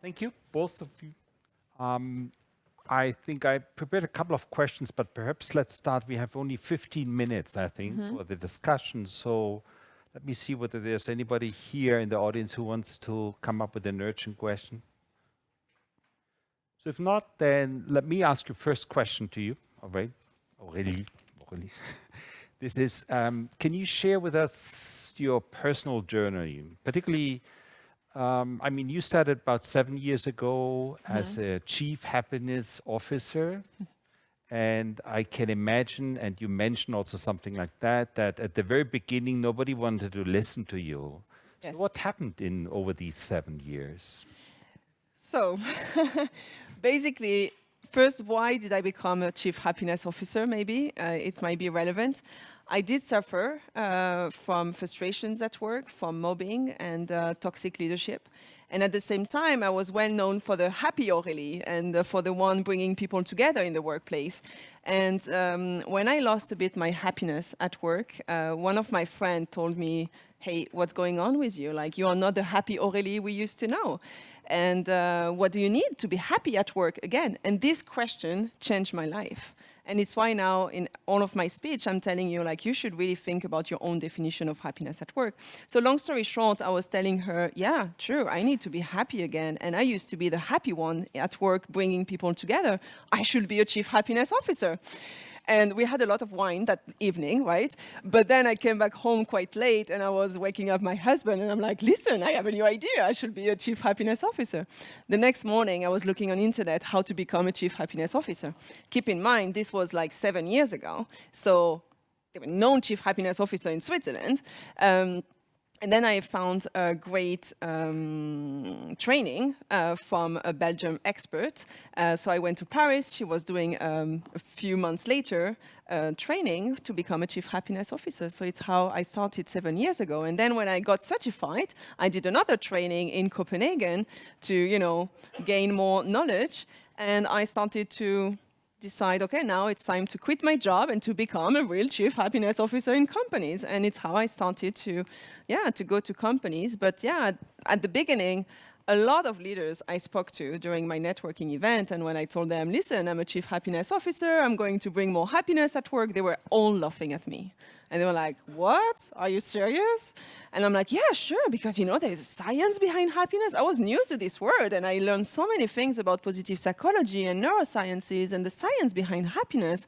Thank you, both of you. I think I prepared a couple of questions, but perhaps let's start. We have only 15 minutes, I think, for the discussion. So let me see whether there's anybody here in the audience who wants to come up with an urgent question. So if not, then let me ask you first question to you, Aurélie. This is, can you share with us your personal journey, particularly I mean, you started about 7 years ago as a chief happiness officer. And I can imagine, and you mentioned also something like that, that at the very beginning, nobody wanted to listen to you. Yes. So what happened over these 7 years? So basically, first, why did I become a chief happiness officer? Maybe it might be relevant. I did suffer from frustrations at work, from mobbing and toxic leadership. And at the same time, I was well known for the happy Aurélie and for the one bringing people together in the workplace. And when I lost a bit my happiness at work, one of my friends told me, hey, what's going on with you? Like, you are not the happy Aurélie we used to know. And what do you need to be happy at work again? And this question changed my life. And it's why now in all of my speech, I'm telling you, like, you should really think about your own definition of happiness at work. So long story short, I was telling her, yeah, true, I need to be happy again. And I used to be the happy one at work, bringing people together. I should be a chief happiness officer. And we had a lot of wine that evening, right? But then I came back home quite late and I was waking up my husband and I'm like, listen, I have a new idea. I should be a chief happiness officer. The next morning, I was looking on internet how to become a chief happiness officer. Keep in mind, this was like 7 years ago. So there were no chief happiness officer in Switzerland. And then I found a great training from a Belgian expert. So I went to Paris. She was doing a few months later training to become a chief happiness officer. So it's how I started 7 years ago. And then when I got certified, I did another training in Copenhagen to, you know, gain more knowledge. And I started to decide, okay, now it's time to quit my job and to become a real chief happiness officer in companies. And it's how I started to go to companies. But yeah, at the beginning, a lot of leaders I spoke to during my networking event, and when I told them, listen, I'm a chief happiness officer, I'm going to bring more happiness at work, they were all laughing at me. And they were like, what? Are you serious? And I'm like, yeah, sure, because, you know, there's science behind happiness. I was new to this word, and I learned so many things about positive psychology and neurosciences and the science behind happiness.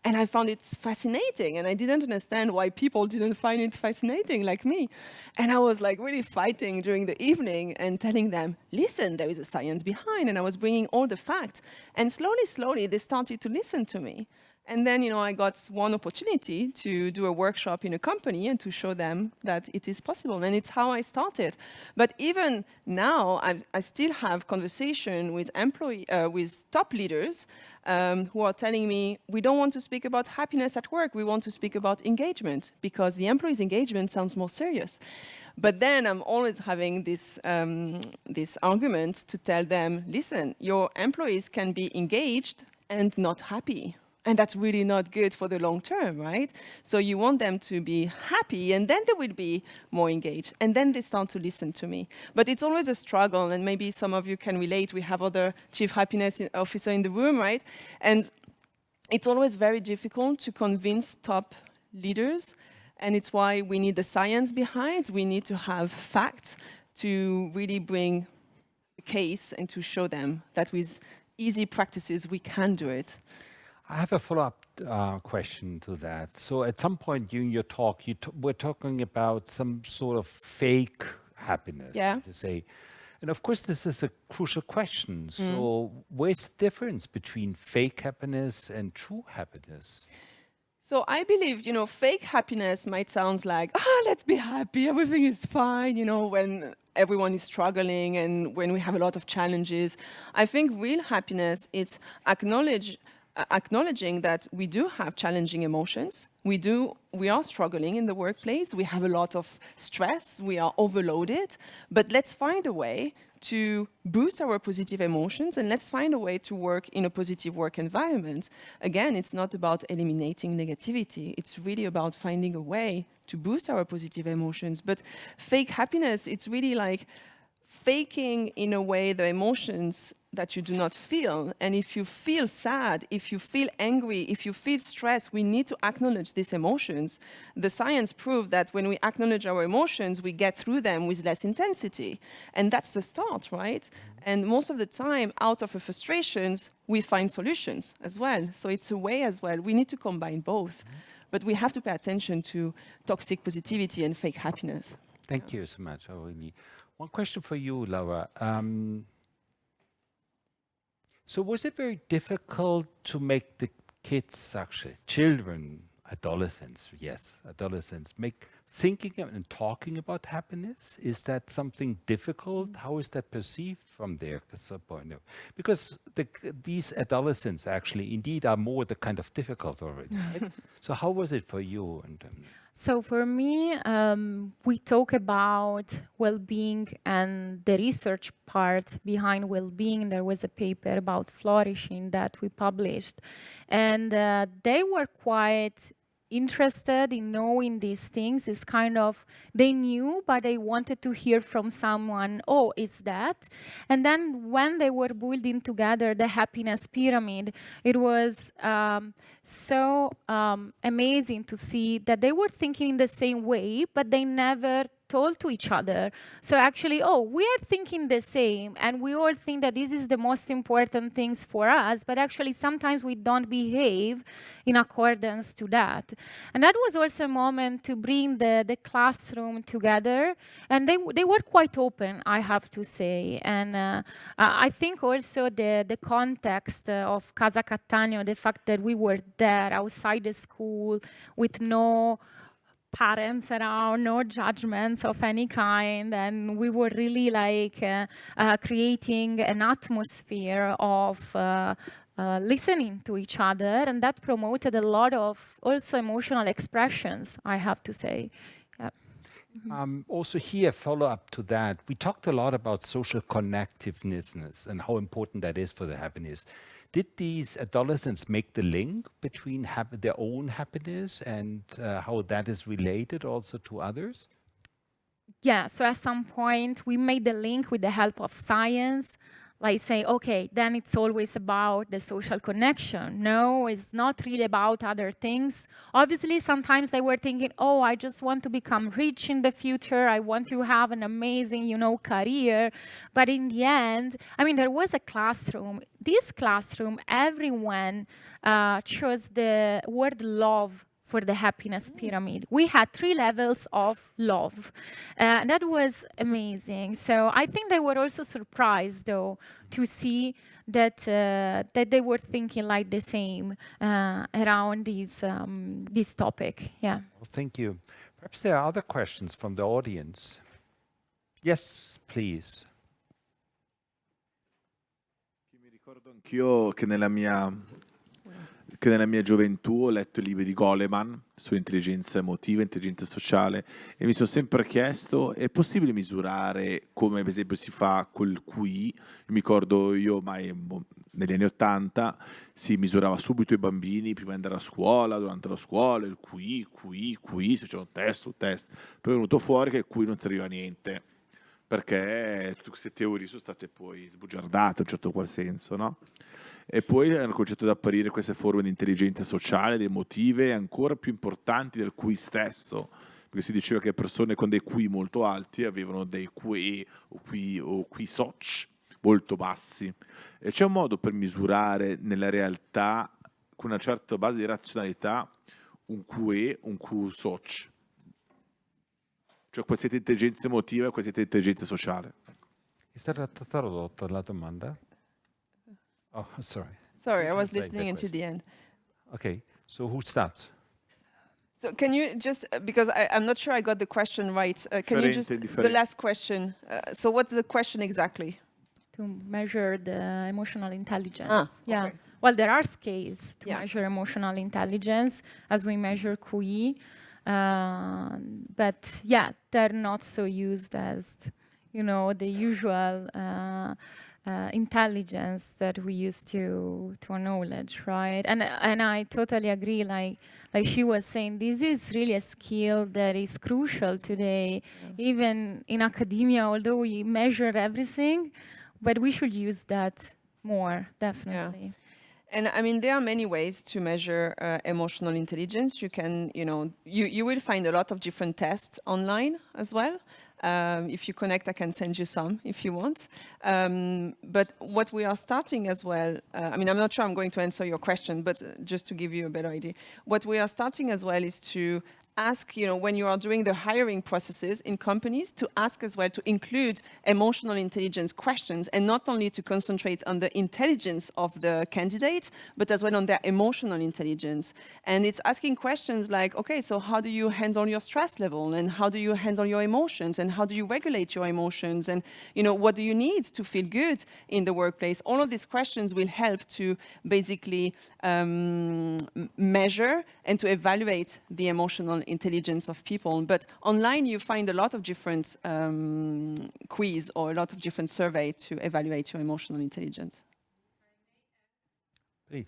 And I found it fascinating, and I didn't understand why people didn't find it fascinating like me. And I was like really fighting during the evening and telling them, listen, there is a science behind, and I was bringing all the facts. And slowly, they started to listen to me. And then, you know, I got one opportunity to do a workshop in a company and to show them that it is possible. And it's how I started. But even now, I still have conversation with with top leaders who are telling me, we don't want to speak about happiness at work. We want to speak about engagement because the employee's engagement sounds more serious. But then I'm always having this argument to tell them, listen, your employees can be engaged and not happy. And that's really not good for the long term, right? So you want them to be happy, and then they will be more engaged. And then they start to listen to me. But it's always a struggle, and maybe some of you can relate. We have other chief happiness officer in the room, right? And it's always very difficult to convince top leaders. And it's why we need the science behind. We need to have facts to really bring a case and to show them that with easy practices, we can do it. I have a follow-up question to that. So at some point during your talk, you were talking about some sort of fake happiness, to say. And of course, this is a crucial question. So where's the difference between fake happiness and true happiness? So I believe, you know, fake happiness might sound like, let's be happy, everything is fine, you know, when everyone is struggling and when we have a lot of challenges. I think real happiness, it's acknowledging that we do have challenging emotions. We are struggling in the workplace. We have a lot of stress. We are overloaded. But let's find a way to boost our positive emotions, and let's find a way to work in a positive work environment. Again, it's not about eliminating negativity. It's really about finding a way to boost our positive emotions. But fake happiness, it's really like faking in a way the emotions that you do not feel. And if you feel sad, if you feel angry, if you feel stressed, we need to acknowledge these emotions. The science proved that when we acknowledge our emotions, we get through them with less intensity. And that's the start, right? And most of the time, out of our frustrations, we find solutions as well. So it's a way as well. We need to combine both. But we have to pay attention to toxic positivity and fake happiness. Thank you so much, Aurélie. One question for you, Laura. So was it very difficult to make the kids, actually, children, adolescents, make thinking and talking about happiness? Is that something difficult? How is that perceived from their point of? Because these adolescents actually indeed are more the kind of difficult already. Right? So how was it for you? And, so for me, we talk about well-being and the research part behind well-being. There was a paper about flourishing that we published, and they were quite interested in knowing these things. It's kind of, they knew, but they wanted to hear from someone, oh, is that? And then when they were building together the happiness pyramid, it was so amazing to see that they were thinking in the same way, but they never told to each other. So actually, oh, we are thinking the same, and we all think that this is the most important things for us, but actually sometimes we don't behave in accordance to that. And that was also a moment to bring the classroom together, and they were quite open, I have to say. And I think also the context of Casa Cattaneo, the fact that we were there outside the school with no parents around, no judgments of any kind, and we were really like creating an atmosphere of listening to each other, and that promoted a lot of also emotional expressions, I have to say. Yeah. Also here, follow up to that, we talked a lot about social connectiveness and how important that is for the happiness. Did these adolescents make the link between their own happiness and how that is related also to others? Yeah, so at some point we made the link with the help of science, like say, okay, then it's always about the social connection. No, it's not really about other things. Obviously, sometimes they were thinking, oh, I just want to become rich in the future. I want to have an amazing, career. But in the end, I mean, there was a classroom. This classroom, everyone chose the word love for the happiness pyramid. We had 3 levels of love. That was amazing. So I think they were also surprised, though, to see that that they were thinking like the same around this topic. Yeah. Well, thank you. Perhaps there are other questions from the audience. Yes, please. Mi ricordo anch'io che nella mia gioventù ho letto i libri di Goleman su intelligenza emotiva, intelligenza sociale, e mi sono sempre chiesto, è possibile misurare come per esempio si fa col QI? Mi ricordo negli anni '80 si misurava subito i bambini prima di andare a scuola, durante la scuola, il QI, se c'è un test. Poi è venuto fuori che il QI non serviva a niente, perché tutte queste teorie sono state poi sbugiardate in un certo qual senso, no? E poi hanno cominciato ad apparire queste forme di intelligenza sociale, di emotive, ancora più importanti del QI stesso, perché si diceva che persone con dei QI molto alti avevano dei QE o QI soc molto bassi. E c'è un modo per misurare nella realtà, con una certa base di razionalità, un QE, un Q soc? Cioè qualsiasi intelligenza emotiva e qualsiasi intelligenza sociale. È stata tradotta la domanda? Oh, sorry. Sorry, I was listening until the end. Okay, so who starts? So can you just, because I'm not sure I got the question right, can you just, the last question, so what's the question exactly? To measure the emotional intelligence. Okay. Well, there are scales to measure emotional intelligence as we measure QI, but yeah, they're not so used as, the usual intelligence that we used to acknowledge, right? And I totally agree. Like she was saying, this is really a skill that is crucial today, even in academia. Although we measure everything, but we should use that more, definitely. Yeah. And I mean, there are many ways to measure emotional intelligence. You can, you will find a lot of different tests online as well. If you connect, I can send you some if you want. But what we are starting as well, I mean, I'm not sure I'm going to answer your question, but just to give you a better idea. What we are starting as well is to ask, when you are doing the hiring processes in companies, to ask as well to include emotional intelligence questions, and not only to concentrate on the intelligence of the candidate, but as well on their emotional intelligence. And it's asking questions like, okay, so how do you handle your stress level? And how do you handle your emotions? And how do you regulate your emotions? And, what do you need to feel good in the workplace? All of these questions will help to basically measure and to evaluate the emotional intelligence of people. But online you find a lot of different quiz or a lot of different survey to evaluate your emotional intelligence. Please.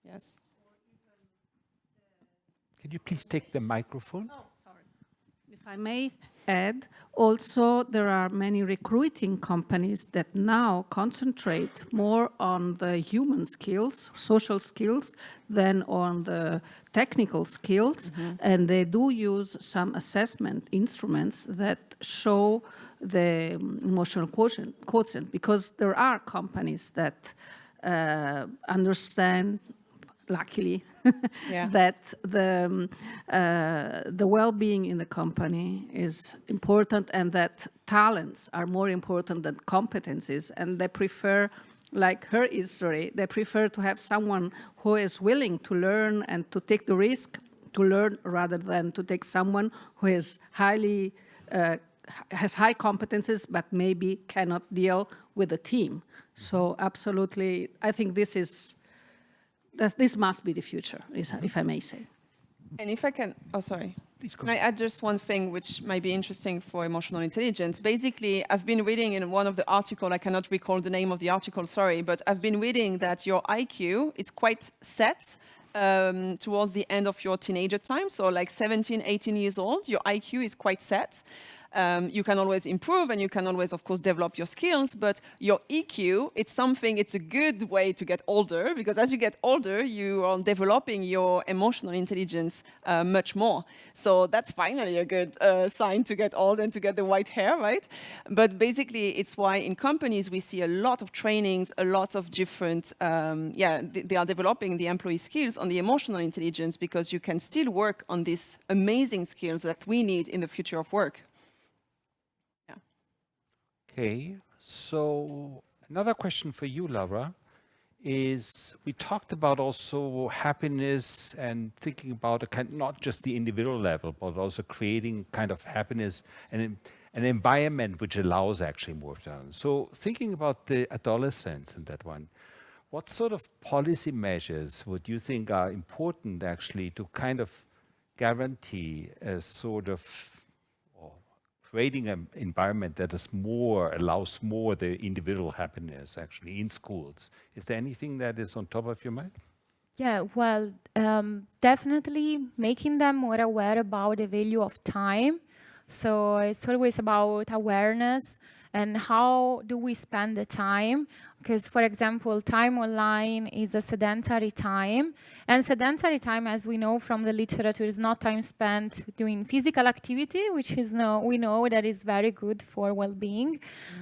Yes. Can you please take the microphone? Oh, sorry. If I may add, also there are many recruiting companies that now concentrate more on the human skills, social skills, than on the technical skills. And they do use some assessment instruments that show the emotional quotient, because there are companies that understand, luckily, that the well-being in the company is important, and that talents are more important than competencies, and they prefer, like her history, they prefer to have someone who is willing to learn and to take the risk to learn, rather than to take someone who is has high competences but maybe cannot deal with a team. So absolutely, I think this must be the future, if I may say. And if I can, can I add just one thing which might be interesting for emotional intelligence? Basically, I've been reading in one of the articles, I cannot recall the name of the article, sorry, but I've been reading that your IQ is quite set towards the end of your teenager time. So like 17, 18 years old, your IQ is quite set. You can always improve, and you can always, of course, develop your skills, but your EQ, it's a good way to get older, because as you get older, you are developing your emotional intelligence much more. So that's finally a good sign to get old and to get the white hair, right? But basically, it's why in companies we see a lot of trainings, a lot of different, they are developing the employee skills on the emotional intelligence, because you can still work on these amazing skills that we need in the future of work. Okay, so another question for you, Laura, is we talked about also happiness and thinking about not just the individual level, but also creating kind of happiness and an environment which allows actually more time. So thinking about the adolescents in that one, what sort of policy measures would you think are important actually to kind of guarantee a sort of creating an environment that allows more the individual happiness actually in schools? Is there anything that is on top of your mind? Yeah, well, definitely making them more aware about the value of time. So it's always about awareness and how do we spend the time. Because, for example, time online is a sedentary time. And sedentary time, as we know from the literature, is not time spent doing physical activity, which is we know that is very good for well-being.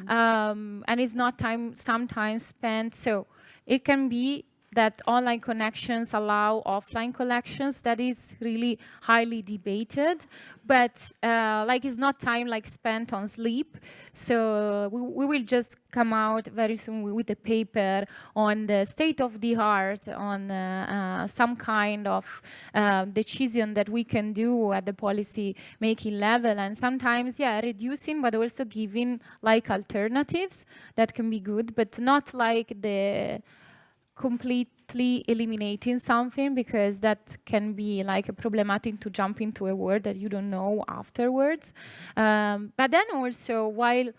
And it's not sometimes spent. So it can be that online connections allow offline connections. That is really highly debated, but it's not time spent on sleep. So we will just come out very soon with a paper on the state of the art, on some kind of decision that we can do at the policy making level, and sometimes reducing, but also giving alternatives that can be good, but not like the completely eliminating something, because that can be like a problematic to jump into a word that you don't know afterwards. But then also, while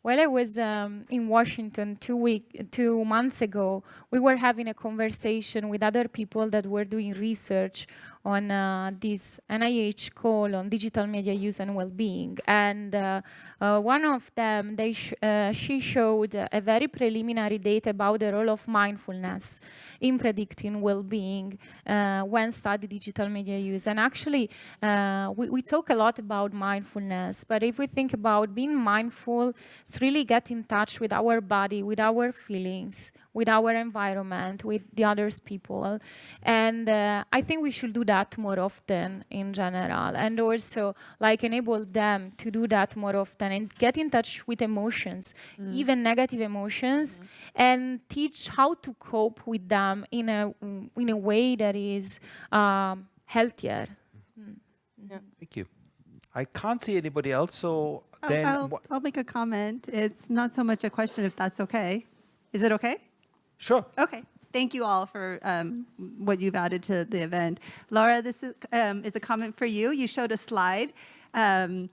I was in Washington 2 months ago, we were having a conversation with other people that were doing research on this NIH call on digital media use and well-being. And one of them, she showed a very preliminary data about the role of mindfulness in predicting well-being when studying digital media use. And actually, we talk a lot about mindfulness, but if we think about being mindful, it's really get in touch with our body, with our feelings, with our environment, with the others people. And I think we should do that more often in general, and also like enable them to do that more often and get in touch with emotions, even negative emotions, and teach how to cope with them in a way that is healthier. Thank you. I can't see anybody else, so then... I'll make a comment. It's not so much a question, if that's okay. Is it okay? Sure. Okay. Thank you all for what you've added to the event. Laura, this is a comment for you. You showed a slide that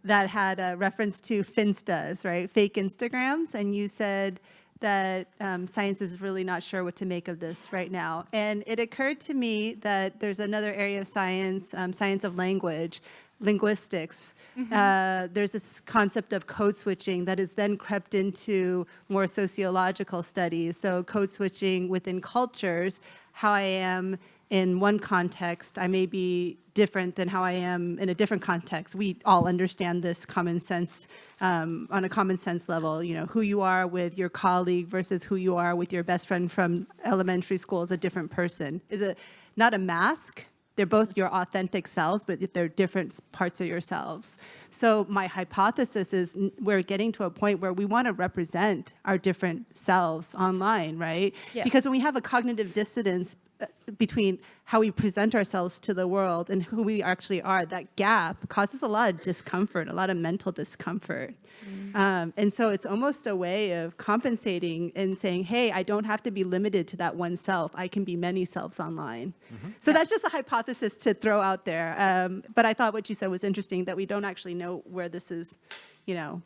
had a reference to Finstas, right? Fake Instagrams. And you said that science is really not sure what to make of this right now. And it occurred to me that there's another area of science, science of language, linguistics. There's this concept of code switching that has then crept into more sociological studies. So code switching within cultures, how I am in one context, I may be different than how I am in a different context. We all understand this common sense, on a common sense level, you know, who you are with your colleague versus who you are with your best friend from elementary school is a different person. Is it not a mask? They're both your authentic selves, but they're different parts of yourselves. So my hypothesis is we're getting to a point where we want to represent our different selves online, right? Yeah. Because when we have a cognitive dissonance between how we present ourselves to the world and who we actually are, that gap causes a lot of discomfort, a lot of mental discomfort. And so it's almost a way of compensating and saying, hey, I don't have to be limited to that one self. I can be many selves online. So that's just a hypothesis to throw out there. But I thought what you said was interesting, that we don't actually know where this is, you know,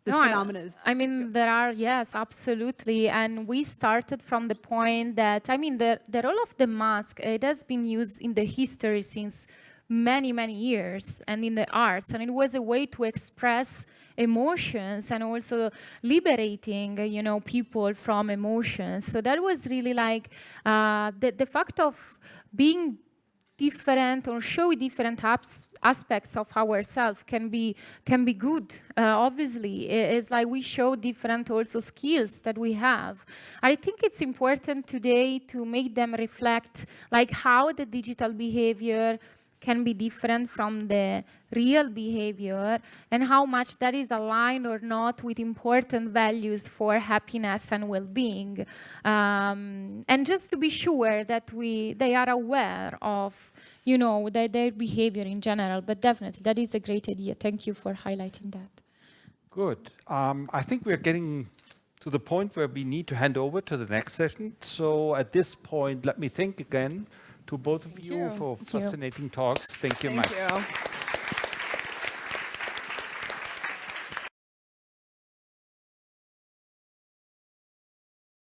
this phenomenon is. I mean, there are, yes, absolutely. And we started from the point that, I mean, the role of the mask, it has been used in the history since many, many years, and in the arts. And it was a way to express emotions and also liberating, you know, people from emotions. So that was really like the fact of being different or show different aspects of ourselves can be good. Obviously, it's like we show different also skills that we have. I think it's important today to make them reflect like how the digital behavior can be different from the real behavior, and how much that is aligned or not with important values for happiness and well-being. And just to be sure that they are aware of, you know, their behavior in general. But definitely, that is a great idea. Thank you for highlighting that. Good. I think we're getting to the point where we need to hand over to the next session. So at this point, let me thank again to both of you for fascinating talks. Thank you, Mike. Thank you.